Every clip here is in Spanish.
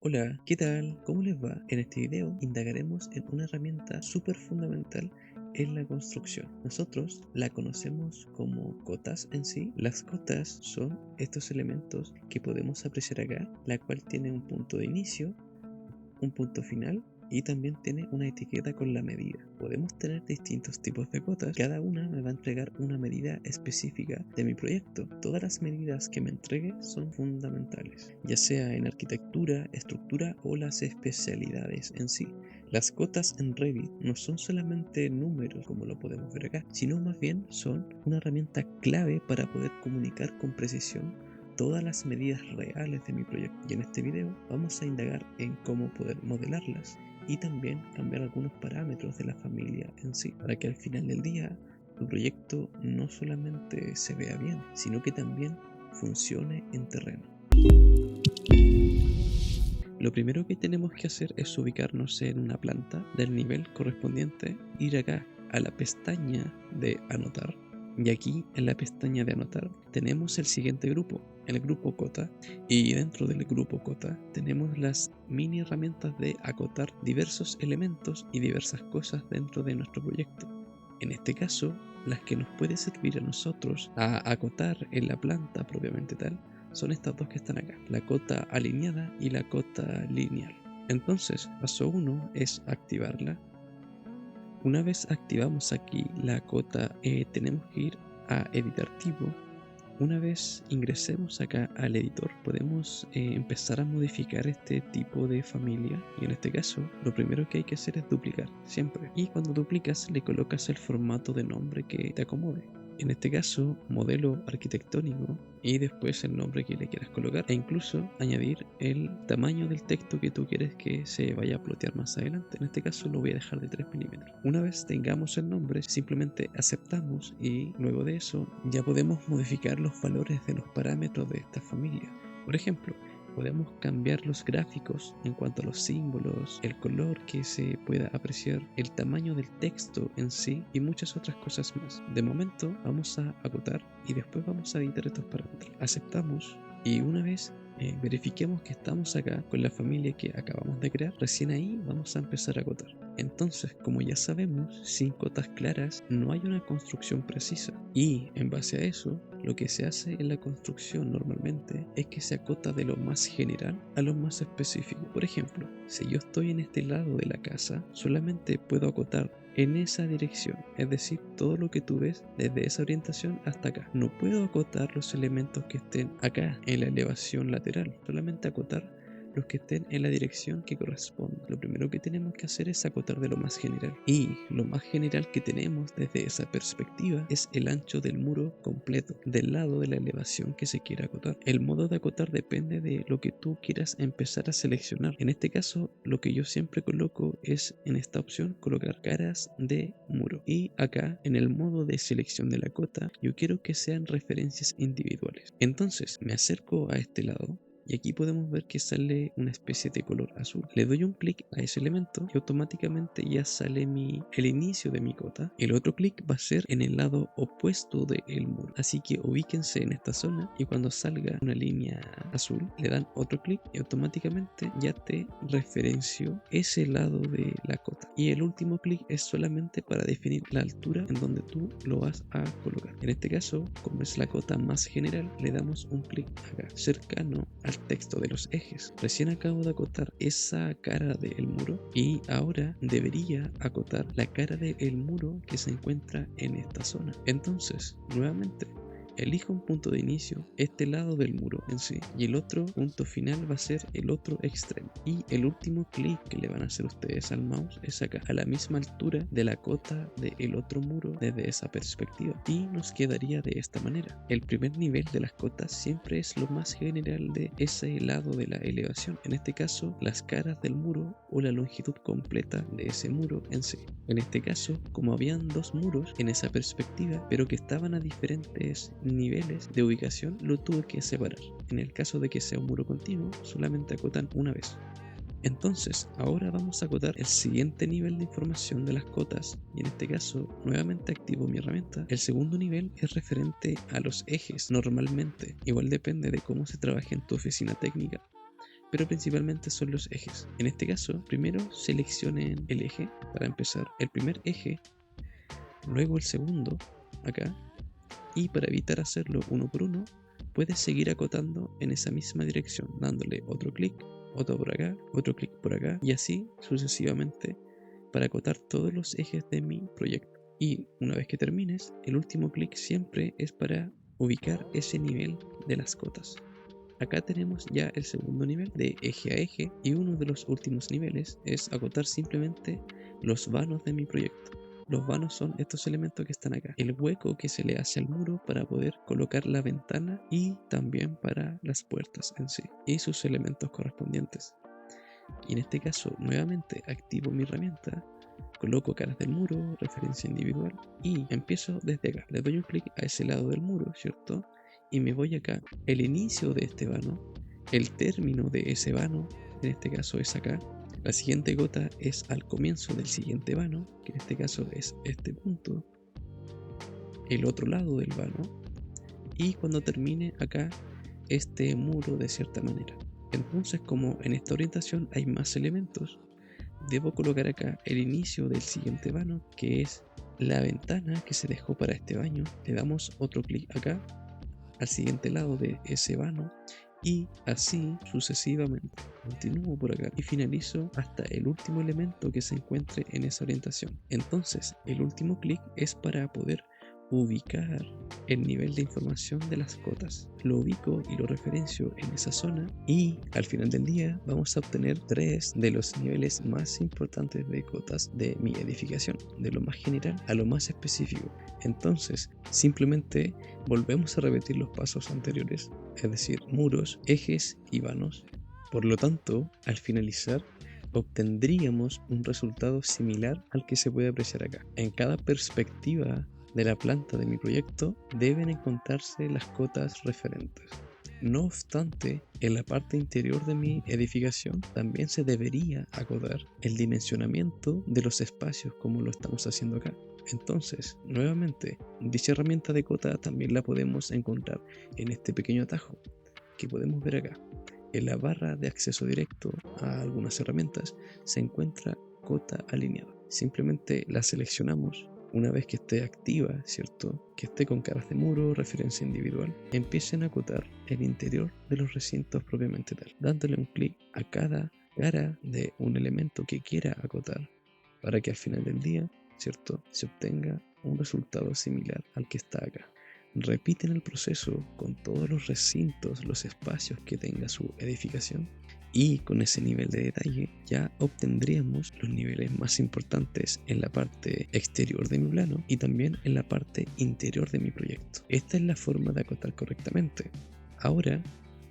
Hola, ¿qué tal? ¿Cómo les va? En este video indagaremos en una herramienta súper fundamental en la construcción. Nosotros la conocemos como cotas en sí. Las cotas son estos elementos que podemos apreciar acá, la cual tiene un punto de inicio, un punto final y también tiene una etiqueta con la medida. Podemos tener distintos tipos de cotas, cada una me va a entregar una medida específica de mi proyecto. Todas las medidas que me entregue son fundamentales, ya sea en arquitectura, estructura o las especialidades en sí. Las cotas en Revit no son solamente números como lo podemos ver acá, sino más bien son una herramienta clave para poder comunicar con precisión todas las medidas reales de mi proyecto, y en este video vamos a indagar en cómo poder modelarlas y también cambiar algunos parámetros de la familia en sí, para que al final del día tu proyecto no solamente se vea bien, sino que también funcione en terreno. Lo primero que tenemos que hacer es ubicarnos en una planta del nivel correspondiente, ir acá a la pestaña de anotar, y aquí en la pestaña de anotar tenemos el siguiente grupo, el grupo cota, y dentro del grupo cota tenemos las mini herramientas de acotar diversos elementos y diversas cosas dentro de nuestro proyecto. En este caso, las que nos puede servir a nosotros a acotar en la planta propiamente tal son estas dos que están acá, la cota alineada y la cota lineal. Entonces, paso 1 es activarla. Una vez activamos aquí la cota, tenemos que ir a editar tipo. Una vez ingresemos acá al editor, podemos empezar a modificar este tipo de familia, y en este caso lo primero que hay que hacer es duplicar siempre, y cuando duplicas le colocas el formato de nombre que te acomode. En este caso, modelo arquitectónico, y después el nombre que le quieras colocar, e incluso añadir el tamaño del texto que tú quieres que se vaya a plotear más adelante. En este caso lo voy a dejar de 3 milímetros. Una vez tengamos el nombre, simplemente aceptamos, y luego de eso ya podemos modificar los valores de los parámetros de esta familia. Por ejemplo, podemos cambiar los gráficos en cuanto a los símbolos, el color que se pueda apreciar, el tamaño del texto en sí y muchas otras cosas más. De momento vamos a acotar y después vamos a editar estos parámetros. Aceptamos, y una vez verifiquemos que estamos acá con la familia que acabamos de crear, recién ahí vamos a empezar a acotar. Entonces, como ya sabemos, sin cotas claras no hay una construcción precisa, y en base a eso lo que se hace en la construcción normalmente es que se acota de lo más general a lo más específico. Por ejemplo, si yo estoy en este lado de la casa, solamente puedo acotar en esa dirección, es decir, todo lo que tú ves desde esa orientación hasta acá. No puedo acotar los elementos que estén acá en la elevación lateral, solamente acotar los que estén en la dirección que corresponda. Lo primero que tenemos que hacer es acotar de lo más general, y lo más general que tenemos desde esa perspectiva es el ancho del muro completo del lado de la elevación que se quiera acotar. El modo de acotar depende de lo que tú quieras empezar a seleccionar. En este caso, lo que yo siempre coloco es, en esta opción, colocar caras de muro, y acá en el modo de selección de la cota yo quiero que sean referencias individuales. Entonces me acerco a este lado, y aquí podemos ver que sale una especie de color azul. Le doy un clic a ese elemento y automáticamente ya sale el inicio de mi cota. El otro clic va a ser en el lado opuesto del muro, así que ubíquense en esta zona, y cuando salga una línea azul le dan otro clic y automáticamente ya te referenció ese lado de la cota. Y el último clic es solamente para definir la altura en donde tú lo vas a colocar. En este caso, como es la cota más general, le damos un clic acá, cercano al texto de los ejes. Recién acabo de acotar esa cara del muro, y ahora debería acotar la cara del muro que se encuentra en esta zona. Entonces, nuevamente, elijo un punto de inicio, este lado del muro en sí, y el otro punto final va a ser el otro extremo. Y el último clic que le van a hacer ustedes al mouse es acá, a la misma altura de la cota del otro muro desde esa perspectiva. Y nos quedaría de esta manera. El primer nivel de las cotas siempre es lo más general de ese lado de la elevación. En este caso, las caras del muro o la longitud completa de ese muro en sí. En este caso, como habían dos muros en esa perspectiva, pero que estaban a diferentes niveles de ubicación, lo tuve que separar. En el caso de que sea un muro continuo, solamente acotan una vez. Entonces, ahora vamos a acotar el siguiente nivel de información de las cotas, y en este caso nuevamente activo mi herramienta. El segundo nivel es referente a los ejes. Normalmente, igual depende de cómo se trabaje en tu oficina técnica, pero principalmente son los ejes. En este caso, primero seleccionen el eje para empezar, el primer eje, luego el segundo, acá, y para evitar hacerlo uno por uno, puedes seguir acotando en esa misma dirección, dándole otro clic, otro por acá, otro clic por acá, y así sucesivamente para acotar todos los ejes de mi proyecto. Y una vez que termines, el último clic siempre es para ubicar ese nivel de las cotas. Acá tenemos ya el segundo nivel de eje a eje, y uno de los últimos niveles es acotar simplemente los vanos de mi proyecto. Los vanos son estos elementos que están acá, el hueco que se le hace al muro para poder colocar la ventana y también para las puertas en sí y sus elementos correspondientes. Y en este caso nuevamente activo mi herramienta, coloco caras del muro, referencia individual, y empiezo desde acá. Le doy un clic a ese lado del muro, ¿cierto? Y me voy acá, el inicio de este vano, el término de ese vano, en este caso es acá. La siguiente gota es al comienzo del siguiente vano, que en este caso es este punto, el otro lado del vano, y cuando termine acá este muro de cierta manera. Entonces, como en esta orientación hay más elementos, debo colocar acá el inicio del siguiente vano, que es la ventana que se dejó para este baño. Le damos otro clic acá, al siguiente lado de ese vano, y así sucesivamente. Continúo por acá y finalizo hasta el último elemento que se encuentre en esa orientación. Entonces, el último clic es para poder ubicar el nivel de información de las cotas. Lo ubico y lo referencio en esa zona, y al final del día vamos a obtener 3 de los niveles más importantes de cotas de mi edificación, de lo más general a lo más específico. Entonces simplemente volvemos a repetir los pasos anteriores, es decir, muros, ejes y vanos. Por lo tanto, al finalizar obtendríamos un resultado similar al que se puede apreciar acá. En cada perspectiva de la planta de mi proyecto deben encontrarse las cotas referentes. No obstante, en la parte interior de mi edificación también se debería acotar el dimensionamiento de los espacios como lo estamos haciendo acá. Entonces, nuevamente, dicha herramienta de cota también la podemos encontrar en este pequeño atajo que podemos ver acá. En la barra de acceso directo a algunas herramientas se encuentra cota alineada. Simplemente la seleccionamos. Una vez que esté activa, ¿cierto? Que esté con caras de muro, referencia individual, empiecen a acotar el interior de los recintos propiamente tal, dándole un clic a cada cara de un elemento que quiera acotar, para que al final del día, ¿cierto?, se obtenga un resultado similar al que está acá. Repiten el proceso con todos los recintos, los espacios que tenga su edificación, y con ese nivel de detalle ya obtendríamos los niveles más importantes en la parte exterior de mi plano y también en la parte interior de mi proyecto. Esta es la forma de acotar correctamente. Ahora,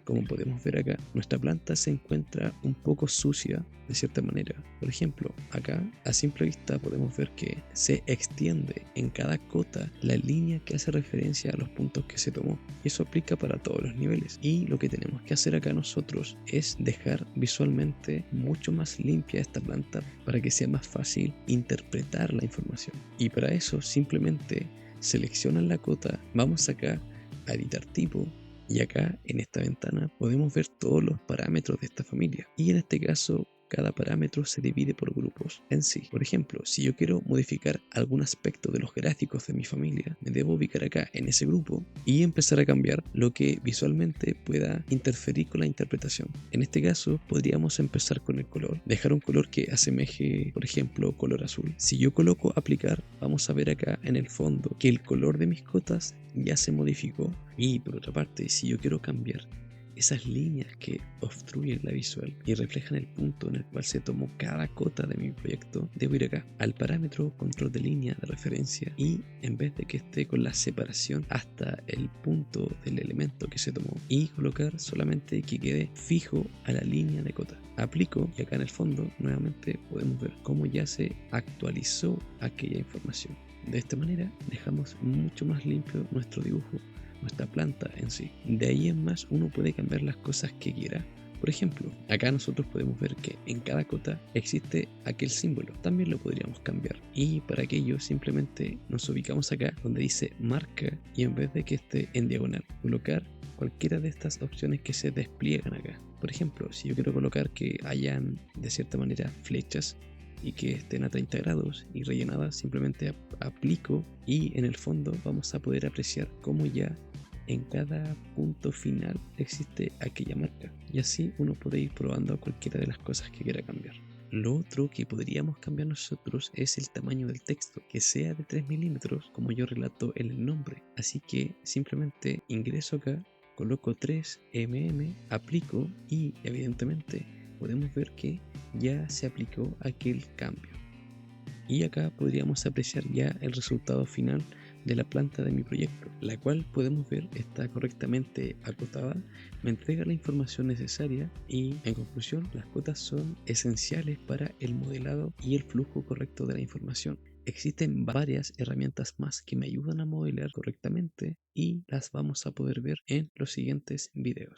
como podemos ver acá, nuestra planta se encuentra un poco sucia de cierta manera. Por ejemplo, acá a simple vista podemos ver que se extiende en cada cota la línea que hace referencia a los puntos que se tomó. Y eso aplica para todos los niveles. Y lo que tenemos que hacer acá nosotros es dejar visualmente mucho más limpia esta planta para que sea más fácil interpretar la información. Y para eso simplemente seleccionan la cota, vamos acá a editar tipo, y acá en esta ventana podemos ver todos los parámetros de esta familia, y en este caso cada parámetro se divide por grupos en sí. Por ejemplo, si yo quiero modificar algún aspecto de los gráficos de mi familia, me debo ubicar acá en ese grupo y empezar a cambiar lo que visualmente pueda interferir con la interpretación. En este caso podríamos empezar con el color, dejar un color que asemeje, por ejemplo, color azul. Si yo coloco aplicar, vamos a ver acá en el fondo que el color de mis cotas ya se modificó. Y por otra parte, si yo quiero cambiar esas líneas que obstruyen la visual y reflejan el punto en el cual se tomó cada cota de mi proyecto, debo ir acá al parámetro control de línea de referencia, y en vez de que esté con la separación hasta el punto del elemento que se tomó, y colocar solamente que quede fijo a la línea de cota. Aplico, y acá en el fondo nuevamente podemos ver cómo ya se actualizó aquella información. De esta manera dejamos mucho más limpio nuestro dibujo, nuestra planta en sí. De ahí en más uno puede cambiar las cosas que quiera Por ejemplo, acá nosotros podemos ver que en cada cota existe aquel símbolo. También lo podríamos cambiar. Y para aquello simplemente nos ubicamos acá donde dice marca y en vez de que esté en diagonal, colocar cualquiera de estas opciones que se despliegan acá. Por ejemplo, si yo quiero colocar que hayan de cierta manera flechas y que estén a 30 grados y rellenadas, simplemente aplico y en el fondo vamos a poder apreciar cómo ya en cada punto final existe aquella marca y así uno puede ir probando cualquiera de las cosas que quiera cambiar. Lo otro que podríamos cambiar nosotros es el tamaño del texto, que sea de 3 milímetros como yo relato en el nombre. Así que simplemente ingreso acá, coloco 3 aplico y evidentemente podemos ver que ya se aplicó aquel cambio. Y acá podríamos apreciar ya el resultado final de la planta de mi proyecto, la cual podemos ver está correctamente acotada, me entrega la información necesaria y en conclusión las cotas son esenciales para el modelado y el flujo correcto de la información. Existen varias herramientas más que me ayudan a modelar correctamente y las vamos a poder ver en los siguientes videos.